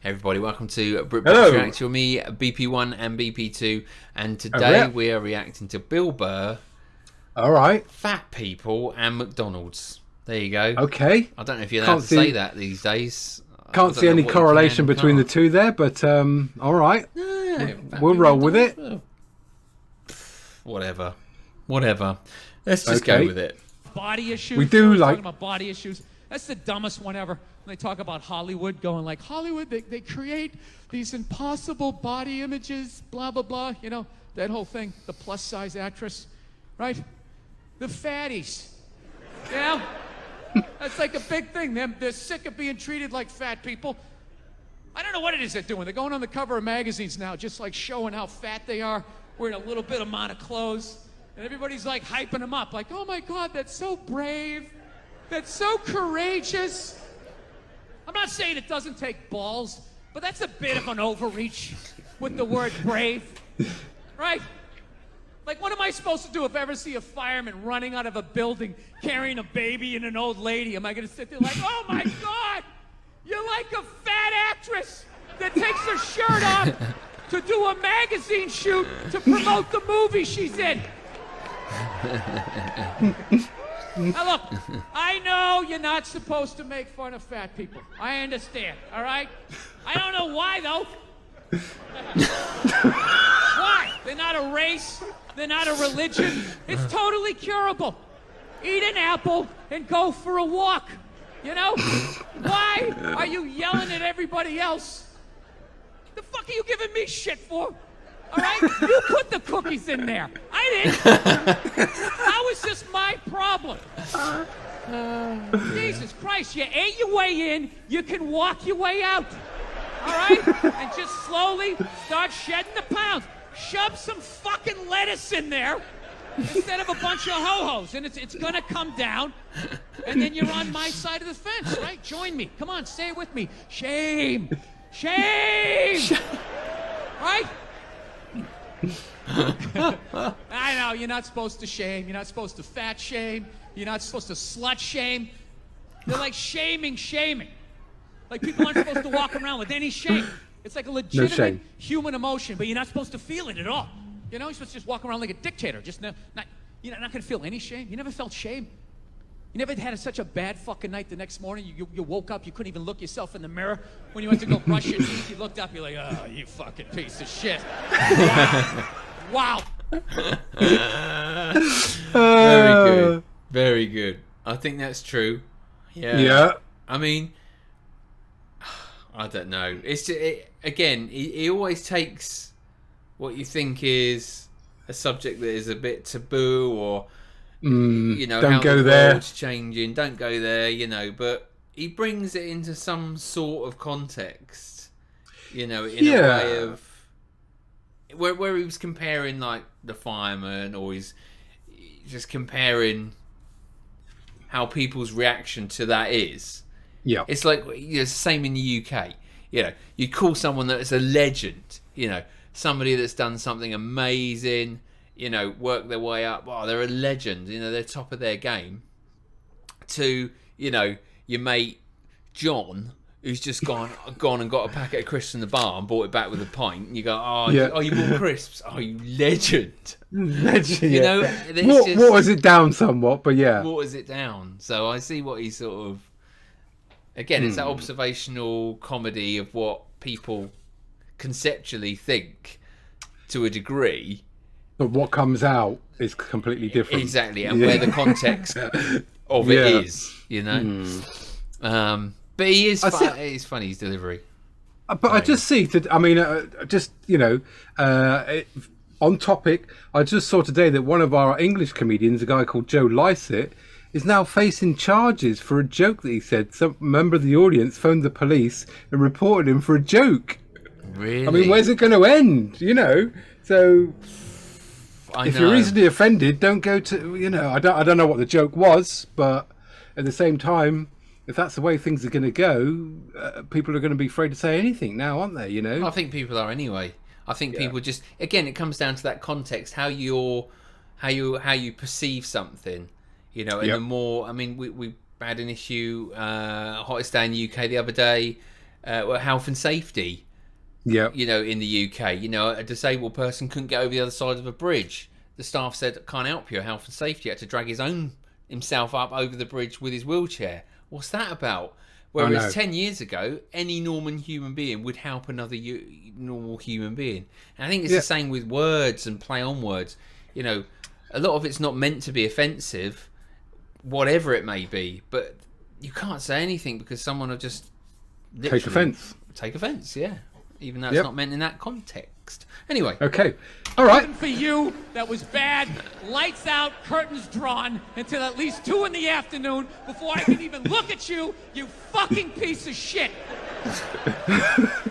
Hey everybody, welcome to Brits React. With me, BP1 and BP2, and today we are reacting to Bill Burr. All right. Fat people and McDonald's. There you go. Okay. I don't know if you're allowed to say that these days. Can't see any correlation between the two there, but all right. We'll roll with it. Whatever. Let's just go with it. Body issues. We do talking about body issues. That's the dumbest one ever. When they talk about Hollywood, going like Hollywood, they create these impossible body images, blah blah blah. You know that whole thing. The plus size actress, right? The fatties. You know, that's like a big thing. They're sick of being treated like fat people. I don't know what it is they're doing. They're going on the cover of magazines now, just like showing how fat they are, wearing a little bit amount of clothes, and everybody's like hyping them up, like, oh my God, that's so brave. That's so courageous. I'm not saying it doesn't take balls, but that's a bit of an overreach with the word brave, right? Like, what am I supposed to do if I ever see a fireman running out of a building carrying a baby and an old lady? Am I going to sit there like, oh my God, you're like a fat actress that takes her shirt off to do a magazine shoot to promote the movie she's in? Now look, I know you're not supposed to make fun of fat people. I understand, all right? I don't know why, though. Why? They're not a race. They're not a religion. It's totally curable. Eat an apple and go for a walk, you know? Why are you yelling at everybody else? The fuck are you giving me shit for? All right? You put the cookies in there. I didn't. How is this my problem? Jesus Christ, you ate your way in, you can walk your way out. All right? And just slowly start shedding the pounds. Shove some fucking lettuce in there instead of a bunch of ho-hos, and it's gonna come down, and then you're on my side of the fence, right? Join me. Come on, say it with me. Shame. Shame! Right? I know, you're not supposed to shame. You're not supposed to fat shame. You're not supposed to slut shame. They're like shaming. Like people aren't supposed to walk around with any shame. It's like a legitimate human emotion, but you're not supposed to feel it at all. You know, you're supposed to just walk around like a dictator. You're not going to feel any shame. You never felt shame. You never had such a bad fucking night the next morning. You woke up, you couldn't even look yourself in the mirror. When you went to go brush your teeth, you looked up, you're like, oh, you fucking piece of shit. Wow. Very good. I think that's true. Yeah. I mean, I don't know. Again, he always takes what you think is a subject that is a bit taboo, or you know, don't how go the there. world's changing. Don't go there, you know. But he brings it into some sort of context, you know, in a way of where he was comparing like the fireman, or he's just comparing how people's reaction to that is. Yeah, it's like, you know, it's the same in the UK. You know, you call someone that's a legend, you know, somebody that's done something amazing, you know, work their way up. Oh, they're a legend, you know, they're top of their game. To, you know, your mate John, who's just gone and got a packet of crisps in the bar and bought it back with a pint. And you go, oh, you bought crisps? Oh, you legend. Legend, you know, waters it down somewhat, but yeah. Waters it down. So I see what he sort of... Again, it's that observational comedy of what people conceptually think to a degree. But what comes out is completely different. Exactly, and where the context of it is, you know. But he is it's funny, his delivery. But I just see, just, you know, on topic, I just saw today that one of our English comedians, a guy called Joe Lycett, is now facing charges for a joke that he said. Some member of the audience phoned the police and reported him for a joke. Really? I mean, where's it going to end? You know, so if you're easily offended, don't go to. You know, I don't know what the joke was, but at the same time, if that's the way things are going to go, people are going to be afraid to say anything now, aren't they? You know, I think people are anyway. I think people just, again, it comes down to that context, how you perceive something. You know, and the more, I mean, we had an issue, hottest day in the UK the other day, health and safety. Yeah. You know, in the UK, you know, a disabled person couldn't get over the other side of a bridge. The staff said, can't help you, health and safety. He had to drag himself up over the bridge with his wheelchair. What's that about? Whereas 10 years ago, any normal human being would help another normal human being. And I think it's the same with words and play on words. You know, a lot of it's not meant to be offensive, whatever it may be. But you can't say anything because someone will just take offence. Take offence, yeah. Even though it's not meant in that context. Anyway. Okay. All right. For you, that was bad. Lights out, curtains drawn until at least 2 in the afternoon before I can even look at you, you fucking piece of shit.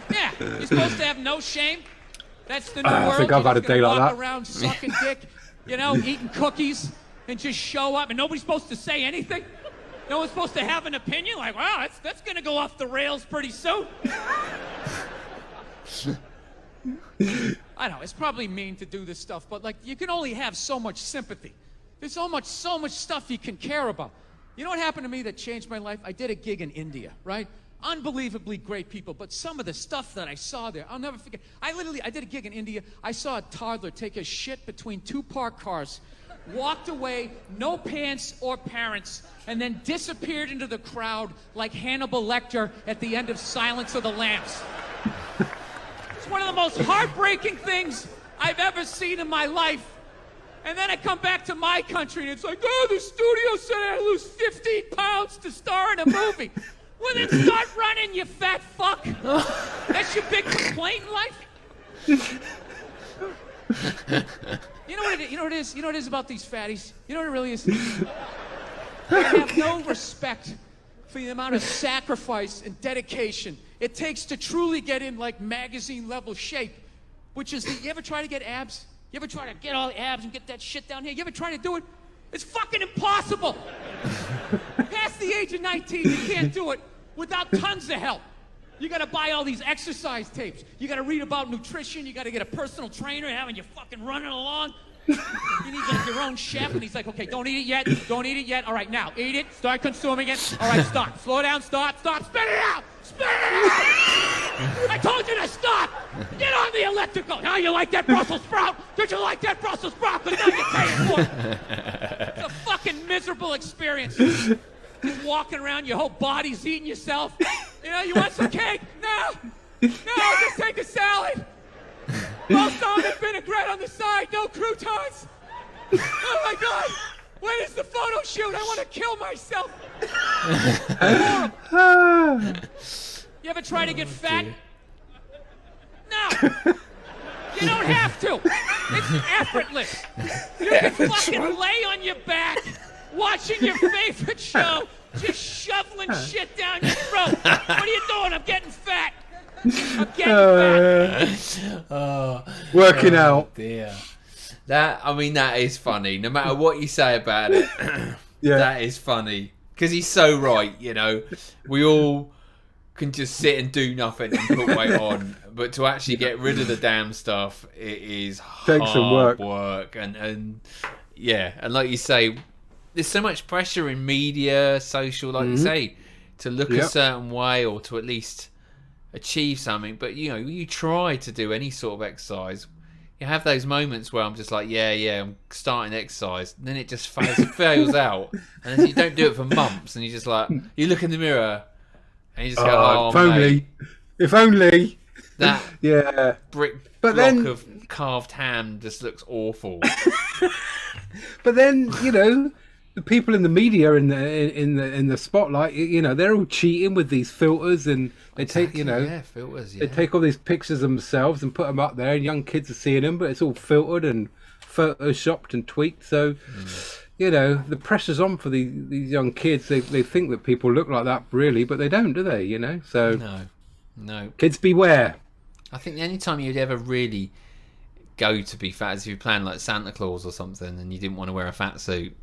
Yeah, you're supposed to have no shame. That's the new world. I think I've had a day like that. Walk around sucking dick, you know, eating cookies, and just show up, and nobody's supposed to say anything. No one's supposed to have an opinion. Like, wow, that's going to go off the rails pretty soon. I know, it's probably mean to do this stuff, but like, you can only have so much sympathy. There's so much stuff you can care about. You know what happened to me that changed my life? I did a gig in India, right? Unbelievably great people, but some of the stuff that I saw there, I'll never forget. I did a gig in India. I saw a toddler take a shit between 2 parked cars, walked away, no pants or parents, and then disappeared into the crowd like Hannibal Lecter at the end of Silence of the Lambs. It's one of the most heartbreaking things I've ever seen in my life. And then I come back to my country and it's like, oh, the studio said I had to lose 15 pounds to star in a movie. Well, then start running, you fat fuck. That's your big complaint in life? You know what it is? You know what it is about these fatties? You know what it really is? They have no respect for the amount of sacrifice and dedication it takes to truly get in like magazine level shape, which is, you ever try to get abs? You ever try to get all the abs and get that shit down here? You ever try to do it? It's fucking impossible. Past the age of 19, you can't do it without tons of help. You gotta buy all these exercise tapes. You gotta read about nutrition. You gotta get a personal trainer having you fucking running along. You need like your own chef, and he's like, okay, don't eat it yet. Don't eat it yet. All right, now, eat it. Start consuming it. All right, stop. Slow down. Stop. Spit it out. Spit it out. I told you to stop. Get on the elliptical. Now you like that Brussels sprout? Did you like that Brussels sprout? Because now you're paying for it. It's a fucking miserable experience. Just walking around, your whole body's eating yourself. You know, you want some cake? No, just take a salad. Roast almond vinaigrette on the side, no croutons. Oh my God, when is the photo shoot? I want to kill myself. You ever try to get fat? No, you don't have to. It's effortless. You can fucking lay on your back, watching your favorite show, just shoveling shit down your throat. What are you doing? I'm getting fat. I'm getting fat. Working out. Dear. That is funny. No matter what you say about it, that is funny. Because he's so right, you know. We all can just sit and do nothing and put weight on. But to actually get rid of the damn stuff, it is takes some work. And like you say, there's so much pressure in media, social, like you say, to look a certain way or to at least achieve something. But you know, you try to do any sort of exercise, you have those moments where I'm just like, I'm starting exercise, and then it just fails out, and then you don't do it for months, and you just like, you look in the mirror and you just go, if only that brick block of carved ham just looks awful. But then, you know, the people in the media in the spotlight, you know, they're all cheating with these filters, and they take, you know, filters. They take all these pictures of themselves and put them up there, and young kids are seeing them, but it's all filtered and photoshopped and tweaked. So, you know, the pressure's on for these young kids. They think that people look like that, really, but they don't, do they? You know, so no. Kids beware. I think the only time you'd ever really go to be fat is if you plan like Santa Claus or something, and you didn't want to wear a fat suit.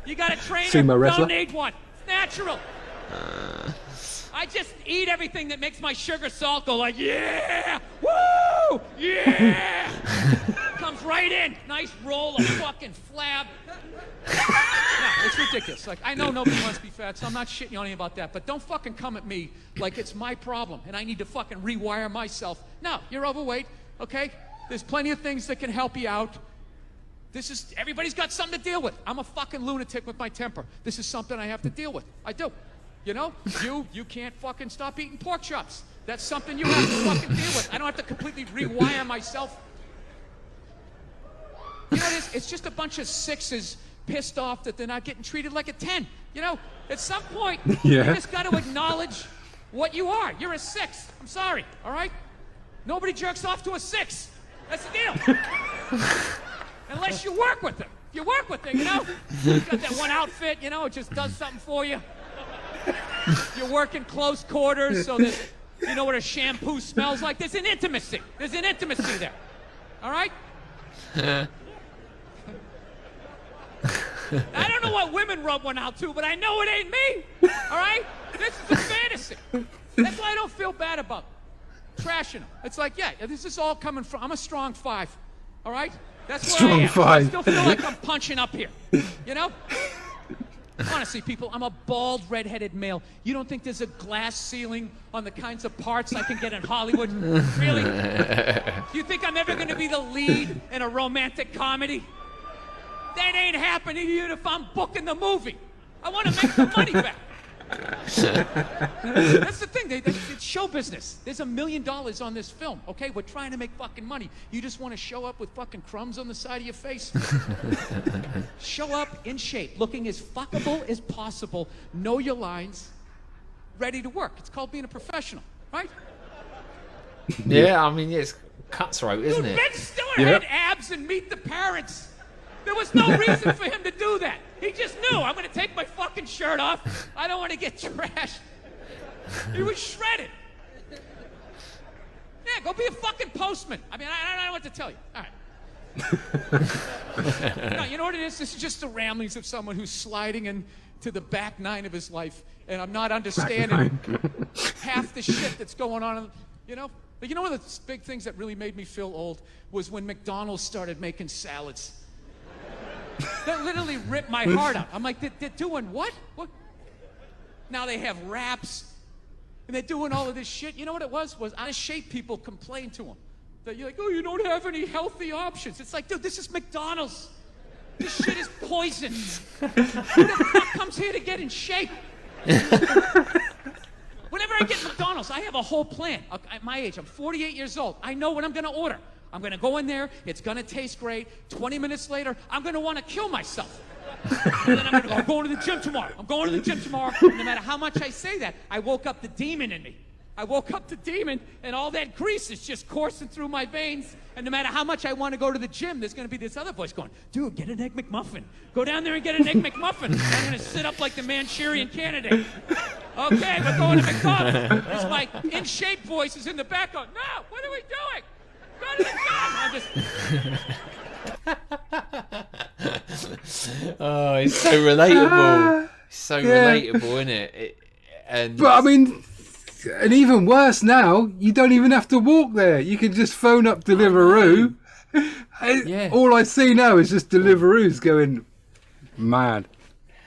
You got a trainer? Sumo wrestler? Don't need one. It's natural. I just eat everything that makes my sugar salt go like, yeah, woo, yeah. Comes right in. Nice roll of fucking flab. No, it's ridiculous. Like, I know nobody wants to be fat, so I'm not shitting on you about that. But don't fucking come at me like it's my problem and I need to fucking rewire myself. No, you're overweight, okay? There's plenty of things that can help you out. Everybody's got something to deal with. I'm a fucking lunatic with my temper. This is something I have to deal with. I do. You know? You can't fucking stop eating pork chops. That's something you have to fucking deal with. I don't have to completely rewire myself. You know, it's just a bunch of 6s pissed off that they're not getting treated like a 10. You know, at some point, you just got to acknowledge what you are. You're a 6. I'm sorry, all right? Nobody jerks off to a 6. That's the deal. Unless you work with them. If you work with them, you know, you got that one outfit, you know, it just does something for you. You're working close quarters so that you know what a shampoo smells like. There's an intimacy. There's an intimacy there. All right? I don't know what women rub one out to, but I know it ain't me. All right? This is a fantasy. That's why I don't feel bad about trashing them. It's like, yeah, this is all coming from, I'm a strong 5. All right? That's where strong I am. 5. I still feel like I'm punching up here. You know? Honestly, people, I'm a bald, red-headed male. You don't think there's a glass ceiling on the kinds of parts I can get in Hollywood? Really? Do you think I'm ever going to be the lead in a romantic comedy? That ain't happening even if I'm booking the movie. I want to make the money back. That's the thing. It's show business. There's $1 million on this film, okay? We're trying to make fucking money. You just want to show up with fucking crumbs on the side of your face? Show up in shape, looking as fuckable as possible, know your lines, ready to work. It's called being a professional, right? Yeah, I mean, it's cutthroat, isn't it? Ben Stiller had abs and Meet the Parents. There was no reason for him to do that. He just knew, I'm going to take my fucking shirt off. I don't want to get trashed. He was shredded. Yeah, go be a fucking postman. I mean, I don't know what to tell you. All right. No, you know what it is? This is just the ramblings of someone who's sliding into the back 9 of his life, and I'm not understanding half the shit that's going on. You know? But you know one of the big things that really made me feel old was when McDonald's started making salads. That literally ripped my heart out. I'm like, they're doing what? What? Now they have wraps, and they're doing all of this shit. You know what it was? Was out of shape people complained to them. That you're like, oh, you don't have any healthy options. It's like, dude, this is McDonald's. This shit is poison. Who the fuck comes here to get in shape? Whenever I get McDonald's, I have a whole plan. At my age, I'm 48 years old. I know what I'm going to order. I'm going to go in there. It's going to taste great. 20 minutes later, I'm going to want to kill myself. And then I'm going to go, I'm going to the gym tomorrow. I'm going to the gym tomorrow. And no matter how much I say that, I woke up the demon in me. I woke up the demon, and all that grease is just coursing through my veins. And no matter how much I want to go to the gym, there's going to be this other voice going, dude, get an Egg McMuffin. Go down there and get an Egg McMuffin. I'm going to sit up like the Manchurian Candidate. Okay, we're going to McDonald's. It's my in-shape voice is in the back going, no, what are we doing? Go to the gym. Oh, it's so relatable. It's so relatable, isn't it? But I mean, and even worse now, you don't even have to walk there. You can just phone up Deliveroo. All I see now is just Deliveroo's going mad.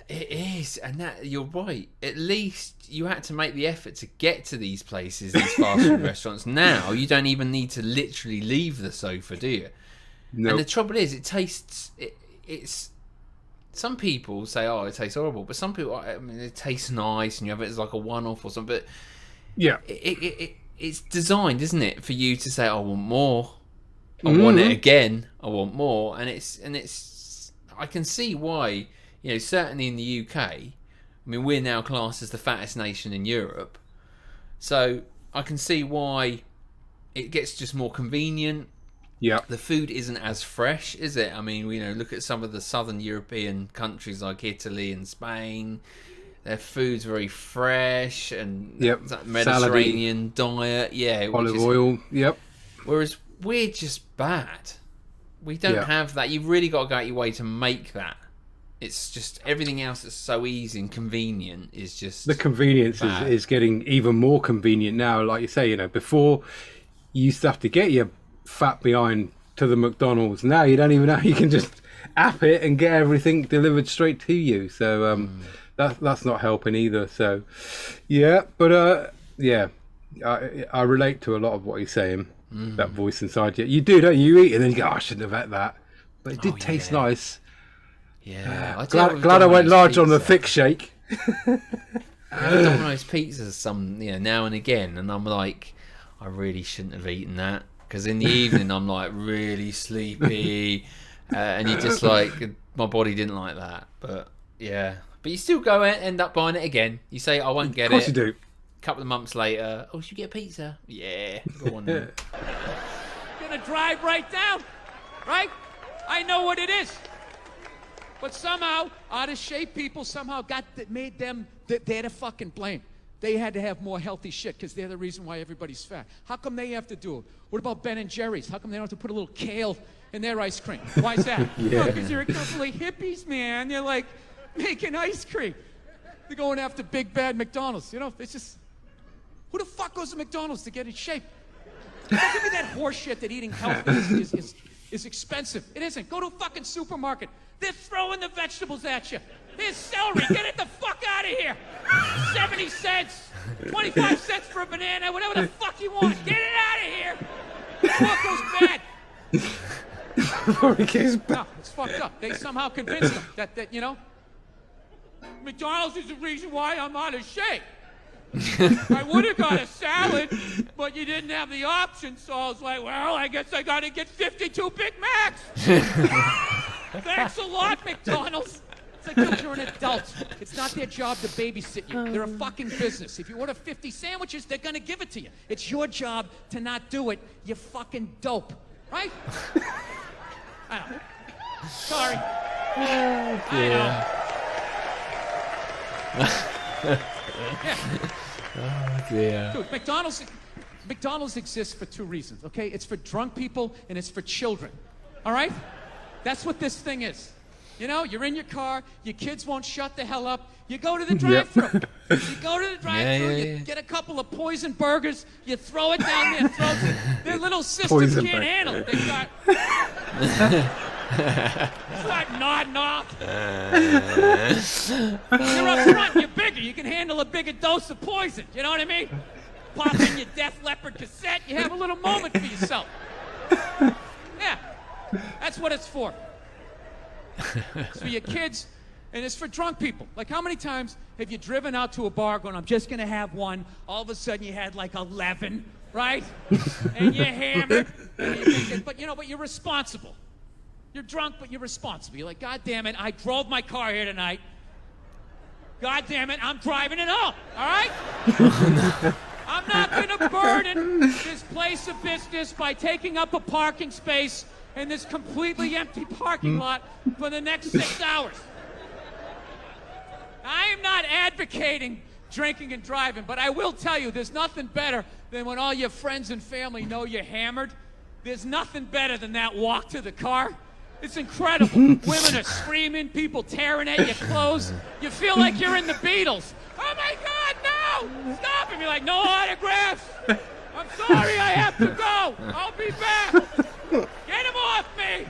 It is, and that you're right. At least you had to make the effort to get to these places, these fast food restaurants. Now you don't even need to literally leave the sofa, do you? Nope. And the trouble is, it tastes. It's. Some people say, "Oh, it tastes horrible," but some people, I mean, it tastes nice, and you have it as like a one-off or something. But yeah, it's designed, isn't it, for you to say, "I want more. I want it again. I want more," and it's. I can see why. You know, certainly in the UK, I mean, we're now classed as the fattest nation in Europe. So I can see why it gets just more convenient. Yeah. The food isn't as fresh, is it? I mean, you know, look at some of the southern European countries like Italy and Spain. Their food's very fresh and that Mediterranean diet. Yeah. Olive oil. Yep. Whereas we're just bad. We don't have that. You've really got to go out your way to make that. It's just everything else that's so easy and convenient is just... The convenience is getting even more convenient now. Like you say, you know, before you used to have to get your fat behind to the McDonald's. Now you don't even know. You can just app it and get everything delivered straight to you. So that's not helping either. So yeah, but yeah, I relate to a lot of what he's saying. That voice inside you. You do, don't you? You eat and then you go, oh, I shouldn't have had that. But it did taste nice. Yeah. Glad I went large on the thick shake. I have Domino's pizzas now and again, and I'm like, I really shouldn't have eaten that, because in the evening I'm like really sleepy, and you just like, my body didn't like that. But yeah, but you still go and end up buying it again. You say, I won't get it. Of course you do. A couple of months later, oh, should you get a pizza? Yeah, go on then. Gonna drive right down, right? I know what it is. But somehow, out of shape people somehow made them, they're the fucking blame. They had to have more healthy shit because they're the reason why everybody's fat. How come they have to do it? What about Ben and Jerry's? How come they don't have to put a little kale in their ice cream? Why is that? Because they're a couple of hippies, man. They're like making ice cream. They're going after big bad McDonald's. It's just, who the fuck goes to McDonald's to get in shape? Don't give me that horse shit that eating healthy is expensive. It isn't. Go to a fucking supermarket. They're throwing the vegetables at you. Here's celery. Get it the fuck out of here. 70 cents. 25 cents for a banana. Whatever the fuck you want. Get it out of here. Pork goes bad. Pork goes bad. No, it's fucked up. They somehow convinced them that McDonald's is the reason why I'm out of shape. I would have got a salad, but you didn't have the option, so I was like, well, I guess I gotta get 52 Big Macs. Thanks a lot, McDonald's. It's like, dude, you're an adult. It's not their job to babysit you. They're a fucking business. If you order 50 sandwiches, they're gonna give it to you. It's your job to not do it, you fucking dope. Right? I know. Sorry. I know. Yeah. Oh dear. Dude, McDonald's exists for two reasons, okay? It's for drunk people and it's for children. All right? That's what this thing is. You're in your car, your kids won't shut the hell up. You go to the drive-thru. You go to the drive-thru, you get a couple of poison burgers, you throw it down their throats. Their little systems can't handle it. They start nodding off. You're up front, you're bigger. You can handle a bigger dose of poison. You know what I mean? Pop in your Def Leppard cassette, you have a little moment for yourself. Yeah, that's what it's for. It's for your kids, and it's for drunk people. Like, how many times have you driven out to a bar going, I'm just going to have one, all of a sudden you had like 11, right? And you're hammered, and you're thinking, but you're responsible. You're drunk, but you're responsible. You're like, God damn it, I drove my car here tonight. God damn it, I'm driving it home, all right? I'm not going to burden this place of business by taking up a parking space in this completely empty parking lot for the next 6 hours. I am not advocating drinking and driving, but I will tell you, there's nothing better than when all your friends and family know you're hammered. There's nothing better than that walk to the car. It's incredible. Women are screaming, people tearing at your clothes. You feel like you're in the Beatles. Oh my God, no! Stop! And you're like, no autographs! I'm sorry, I have to go! I'll be back! Get him off me!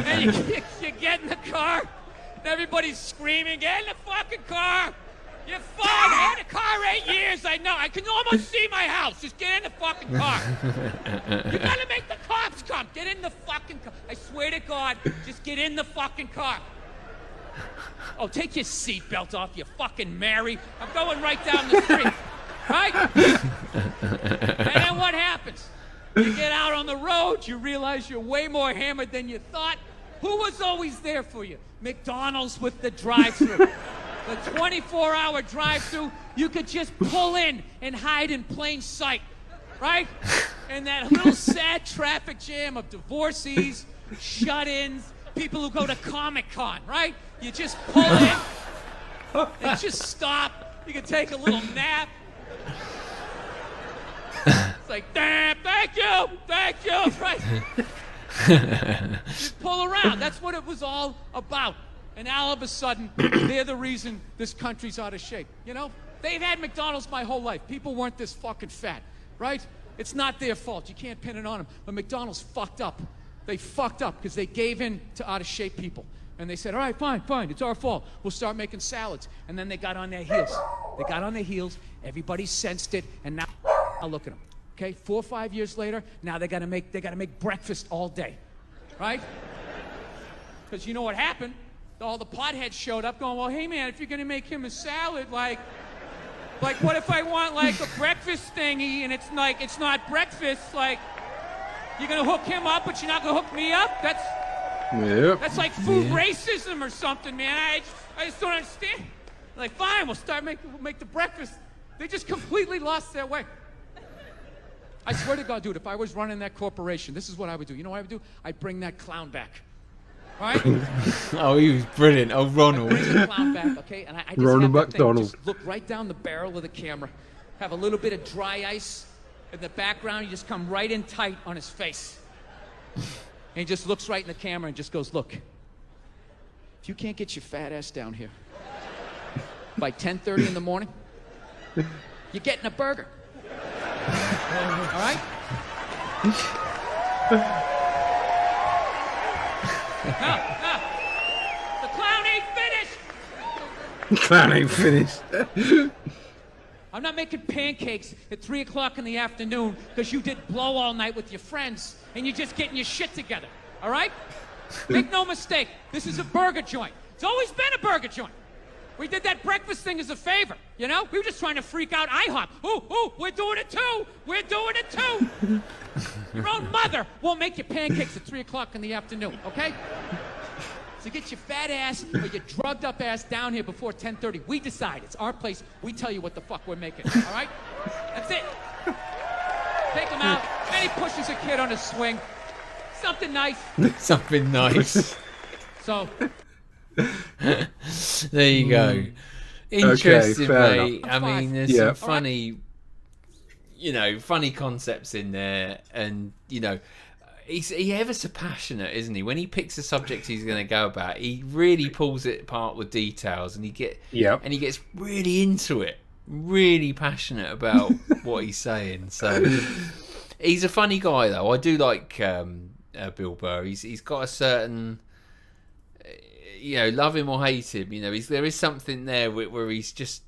And you get in the car, and everybody's screaming, get in the fucking car! You're fine, I had a car 8 years, I know. I can almost see my house. Just get in the fucking car. You gotta make the cops come. Get in the fucking car. I swear to God, just get in the fucking car. Oh, take your seatbelt off, you fucking Mary. I'm going right down the street. Right? And then what happens? You get out on the road, you realize you're way more hammered than you thought. Who was always there for you? McDonald's with the drive-thru. The 24-hour drive-thru, you could just pull in and hide in plain sight, right? And that little sad traffic jam of divorcees, shut-ins, people who go to Comic-Con, right? You just pull in and just stop. You can take a little nap. It's like, damn, thank you, right? Just pull around. That's what it was all about. And all of a sudden, they're the reason this country's out of shape. They've had McDonald's my whole life. People weren't this fucking fat, right? It's not their fault. You can't pin it on them. But McDonald's fucked up. They fucked up because they gave in to out-of-shape people. And they said, all right, fine, it's our fault. We'll start making salads. And then they got on their heels. They got on their heels. Everybody sensed it. And now look at them. Okay, 4 or 5 years later, now they gotta make breakfast all day. Right? Because you know what happened? All the potheads showed up going, well, hey man, if you're gonna make him a salad, like what if I want like a breakfast thingy and it's not breakfast, like you're gonna hook him up but you're not gonna hook me up? That's like food racism or something, man. I just don't understand. Like, fine, we'll make the breakfast. They just completely lost their way. I swear to God, dude, if I was running that corporation, this is what I would do. You know what I would do? I'd bring that clown back. All right? Oh, he was brilliant. Oh, Ronald. Bring the clown back, okay? And I just Ronald have that McDonald. thing, just look right down the barrel of the camera. Have a little bit of dry ice in the background. You just come right in tight on his face. And he just looks right in the camera and just goes, look, if you can't get your fat ass down here by 10:30 in the morning, you're getting a burger. All right? No. The clown ain't finished. Clown ain't finished. I'm not making pancakes at 3 o'clock in the afternoon because you did blow all night with your friends and you're just getting your shit together. All right? Make no mistake. This is a burger joint. It's always been a burger joint. We did that breakfast thing as a favor, you know? We were just trying to freak out IHOP. Ooh, we're doing it too. We're doing it too. Your own mother won't make you pancakes at 3 o'clock in the afternoon, okay? So get your fat ass or your drugged up ass down here before 10:30. We decide. It's our place. We tell you what the fuck we're making, all right? That's it. Take him out. Then he pushes a kid on a swing. Something nice. Something nice. So... there you go. Interesting, fair mate. enough. I mean, there's some funny, funny concepts in there, and he's ever so passionate, isn't he? When he picks a subject he's going to go about, he really pulls it apart with details, and he gets really into it, really passionate about what he's saying. So he's a funny guy, though. I do like Bill Burr. He's got a certain. Love him or hate him, there is something there where he's just,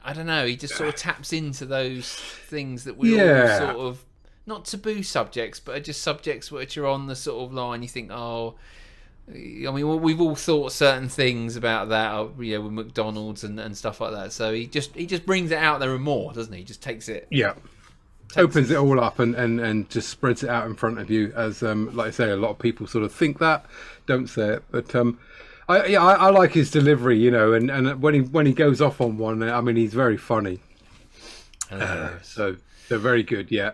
I don't know, he just sort of taps into those things that we all sort of, not taboo subjects, but are just subjects which are on the sort of line. You think, I mean, we've all thought certain things about that, with McDonald's and stuff like that. So he just brings it out there and more, doesn't he? He just takes it. Yeah. Opens it all up and just spreads it out in front of you, as like I say, a lot of people sort of think that, don't say it, but I like his delivery, and when he goes off on one, I mean, he's very funny. So they're very good. Yeah,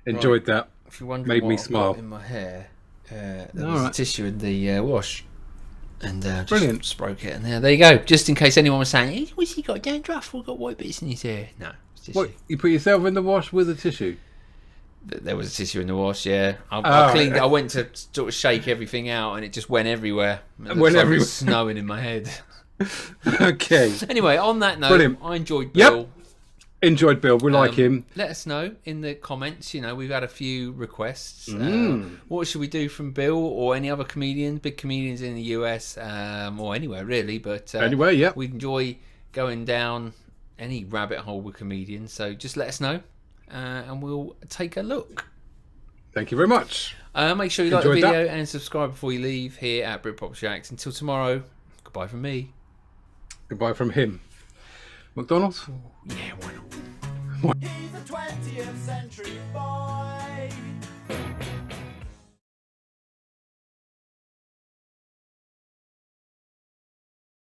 enjoyed that. If you wonder made what me I've smile. got in my hair, there was a tissue in the wash, and just Brilliant. broke it, and there you go. Just in case anyone was saying, hey, what's he got dandruff or got white bits in his hair? No. What, you put yourself in the wash with a tissue? There was a tissue in the wash, yeah. I cleaned it. I went to sort of shake everything out, and it just went everywhere. It was snowing in my head. Okay. Anyway, on that note, Brilliant. I enjoyed Bill. Yep. Enjoyed Bill. We like him. Let us know in the comments. We've had a few requests. What should we do from Bill or any other comedian, big comedians in the US or anywhere really? But anyway, yeah, we enjoy going down any rabbit hole with comedians. So just let us know, and we'll take a look. Thank you very much. Make sure you like the video and subscribe before you leave here at Britpop Shacks. Until tomorrow, goodbye from me. Goodbye from him. McDonald's? Yeah, why not? He's a 20th century boy.